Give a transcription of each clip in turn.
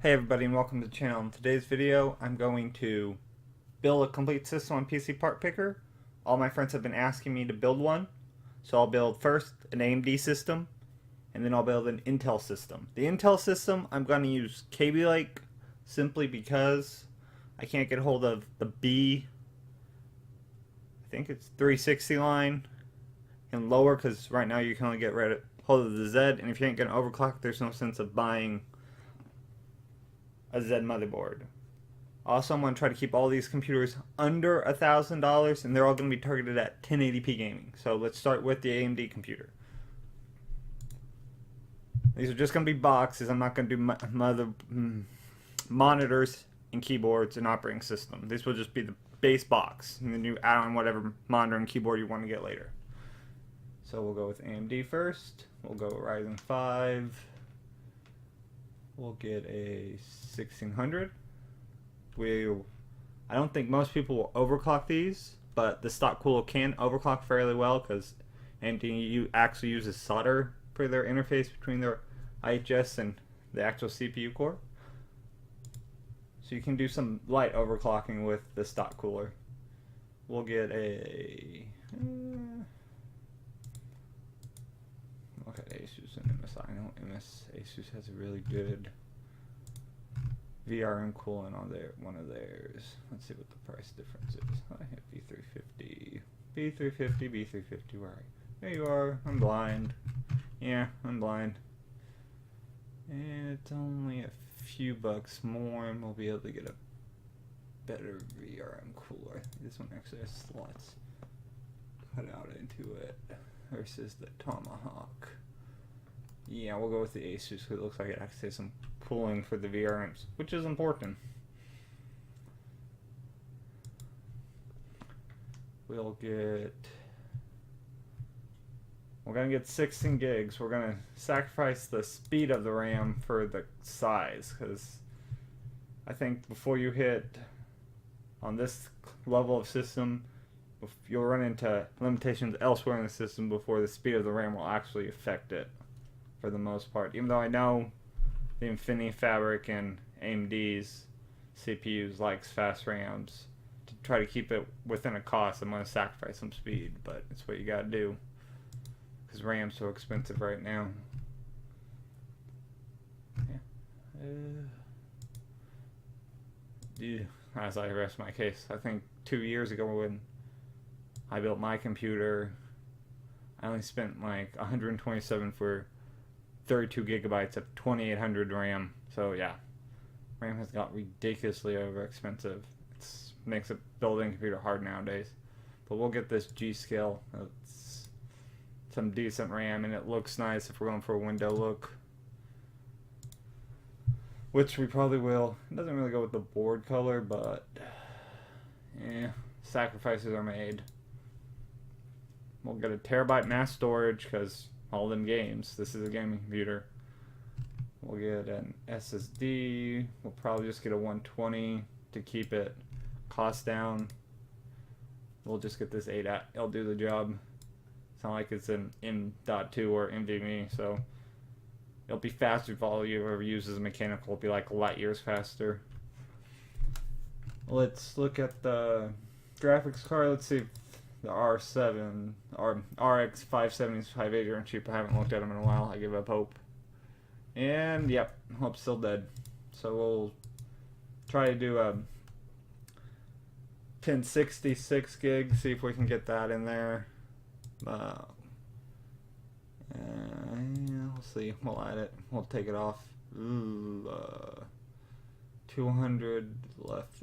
Hey everybody and welcome to the channel. In today's video I'm going to build a complete system on PC Part Picker. All my friends have been asking me to build one. So I'll build first an AMD system and then I'll build an Intel system. The Intel system I'm going to use Kaby Lake simply because I can't get hold of the B, I think it's 360 line and lower, because right now you can only get hold of the Z, and if you ain't going to overclock there's no sense of buying a Z motherboard. Also, I'm going to try to keep all these computers under $1,000, and they're all going to be targeted at 1080p gaming. So let's start with the AMD computer. These are just going to be boxes. I'm not going to do monitors and keyboards and operating system. This will just be the base box, and then you add on whatever monitor and keyboard you want to get later. So we'll go with AMD first. We'll go Ryzen 5. We'll get a 1600. I don't think most people will overclock these, but the stock cooler can overclock fairly well because AMD actually uses solder for their interface between their IHS and the actual CPU core. So you can do some light overclocking with the stock cooler. We'll get a look at Asus and MSI. I know Asus has a really good VRM coolant on one of theirs. Let's see what the price difference is. I have B350, where are you? There you are. I'm blind. Yeah, I'm blind. And it's only a few bucks more, and we'll be able to get a better VRM cooler. This one actually has slots cut out into it versus the Tomahawk. Yeah, we'll go with the Asus because it looks like it actually has some cooling for the VRMs, which is important. We're gonna get 16 gigs. We're gonna sacrifice the speed of the RAM for the size, because I think before you hit on this level of system, you'll run into limitations elsewhere in the system before the speed of the RAM will actually affect it for the most part. Even though I know the Infinity Fabric and AMD's CPUs likes fast RAMs, to try to keep it within a cost, I'm going to sacrifice some speed, but it's what you got to do because RAM's so expensive right now. Yeah. As I rest my case, I think 2 years ago when I built my computer, I only spent like $127 for 32 gigabytes of 2800 RAM. So yeah, RAM has got ridiculously over expensive. It makes a building a computer hard nowadays. But we'll get this G-Scale. It's some decent RAM, and it looks nice if we're going for a window look, which we probably will. It doesn't really go with the board color, but yeah, sacrifices are made. We'll get a terabyte mass storage because all them games. This is a gaming computer. We'll get an SSD. We'll probably just get a 120 to keep it cost down. We'll just get this 8. It'll do the job. It's not like it's an M.2 or NVMe, so it'll be faster if all you ever use as a mechanical. It'll be like light years faster. Let's look at the graphics card. Let's see if the R7 or RX 570s 580 are cheap. I haven't looked at them in a while. I give up hope. And yep, hope's still dead. So we'll try to do a 1066 gig. See if we can get that in there. Yeah, we'll see. We'll add it. We'll take it off. Ooh, 200 left.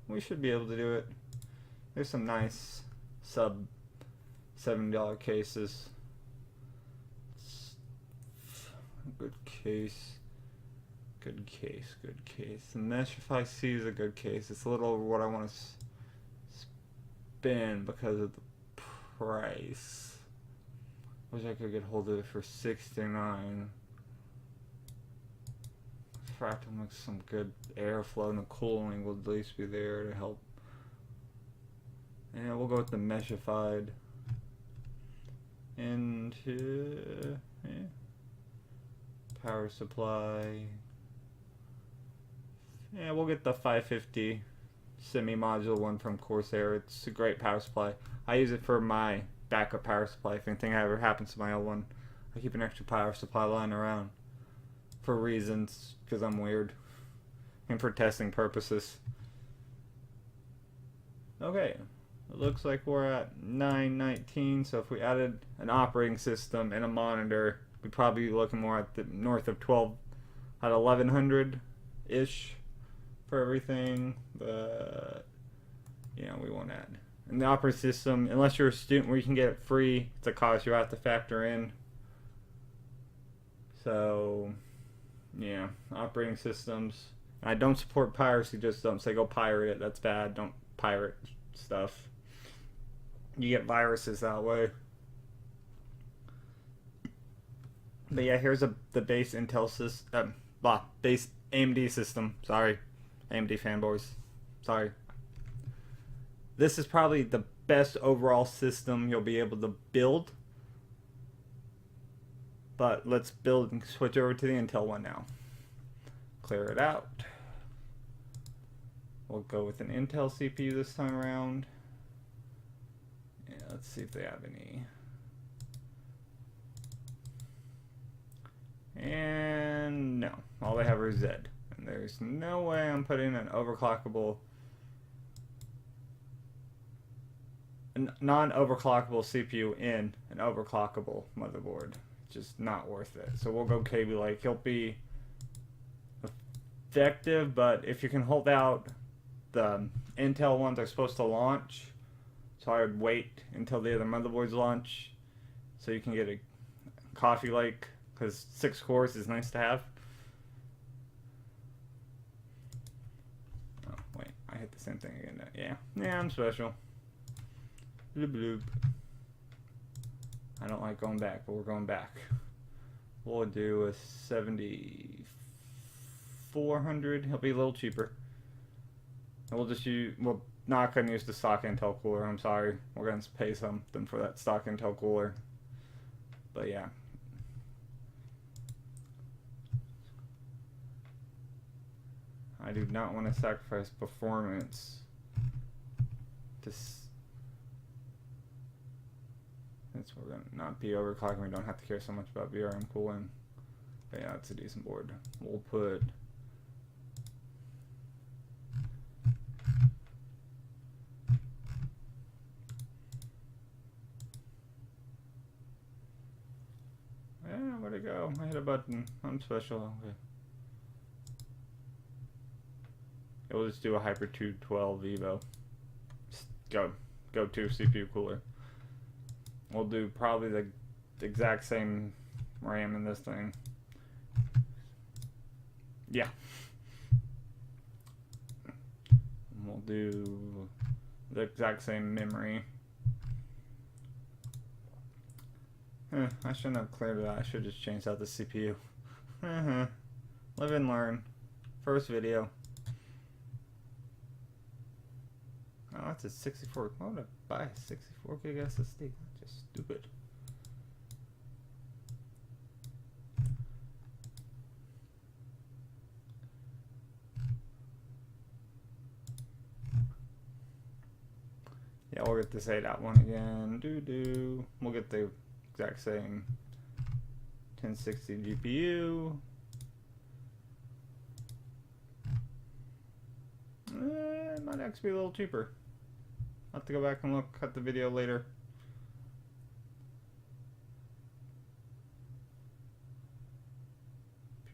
We should be able to do it. There's some nice sub $70 cases. Good case. The Meshify C is a good case. It's a little over what I want to spend because of the price. Wish I could get hold of it for $69. Fractal makes some good airflow, and the cooling will at least be there to help. And we'll go with the meshified. And power supply. Yeah, we'll get the 550 semi-modular one from Corsair. It's a great power supply. I use it for my backup power supply. If anything ever happens to my old one, I keep an extra power supply lying around for reasons, because I'm weird, and for testing purposes. Okay, it looks like we're at 919, so if we added an operating system and a monitor, we'd probably be looking more at the north of 12 at 1100-ish for everything, but we won't add. And the operating system, unless you're a student where you can get it free, it's a cost you have to factor in. So, yeah, operating systems. I don't support piracy, just don't say go pirate it. That's bad. Don't pirate stuff. You get viruses that way. But yeah, here's the base Intel system, base AMD system. Sorry, AMD fanboys. Sorry. This is probably the best overall system you'll be able to build. But let's build and switch over to the Intel one now. Clear it out. We'll go with an Intel CPU this time around. Yeah, let's see if they have any. And no, all they have are Z. And there's no way I'm putting an overclockable, non-overclockable CPU in an overclockable motherboard. Just not worth it. So we'll go Kaby Lake. He'll be effective, but if you can hold out, the Intel ones are supposed to launch, so I would wait until the other motherboards launch so you can get a Coffee Lake, because 6 cores is nice to have. Oh wait, I hit the same thing again. Yeah, I'm special. Bloop bloop. I don't like going back, but we're going back. We'll do a 7400. He'll be a little cheaper. And we'll just use, we're not going to use the stock Intel cooler. I'm sorry. We're going to pay something for that stock Intel cooler. But yeah. I do not want to sacrifice performance to since we're going to not be overclocking, we don't have to care so much about VRM cooling. But yeah, it's a decent board. We'll put where'd it go? I hit a button. I'm special. Okay. We'll just do a Hyper 212 Evo. Go to CPU cooler. We'll do probably the exact same RAM in this thing. Yeah. We'll do the exact same memory. I shouldn't have cleared that. I should just change out the CPU. Live and learn. First video. Oh, that's a 64. Why would I buy a 64 gig SSD? That's just stupid. Yeah, we'll get this 8-out one again. We'll get the exact same 1060 GPU. It might actually be a little cheaper. I'll have to go back and look at the video later.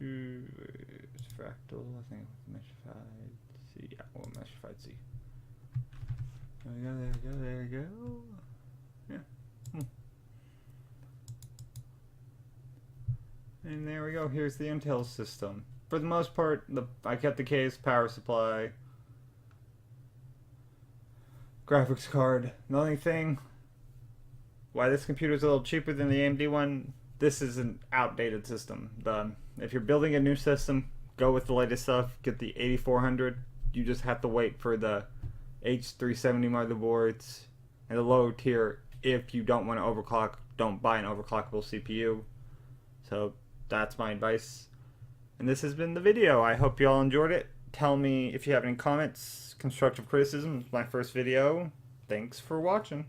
Fractal, I think meshified C. Yeah, well, meshified C. There we go. Yeah. And there we go. Here's the Intel system. For the most part, I kept the case, power supply, graphics card. The only thing why this computer is a little cheaper than the AMD one, this is an outdated system. If you're building a new system, go with the latest stuff. Get the 8400. You just have to wait for the H370 motherboards and the low tier. If you don't want to overclock, don't buy an overclockable CPU. So that's my advice. And this has been the video. I hope you all enjoyed it. Tell me if you have any comments, constructive criticism. It's my first video. Thanks for watching.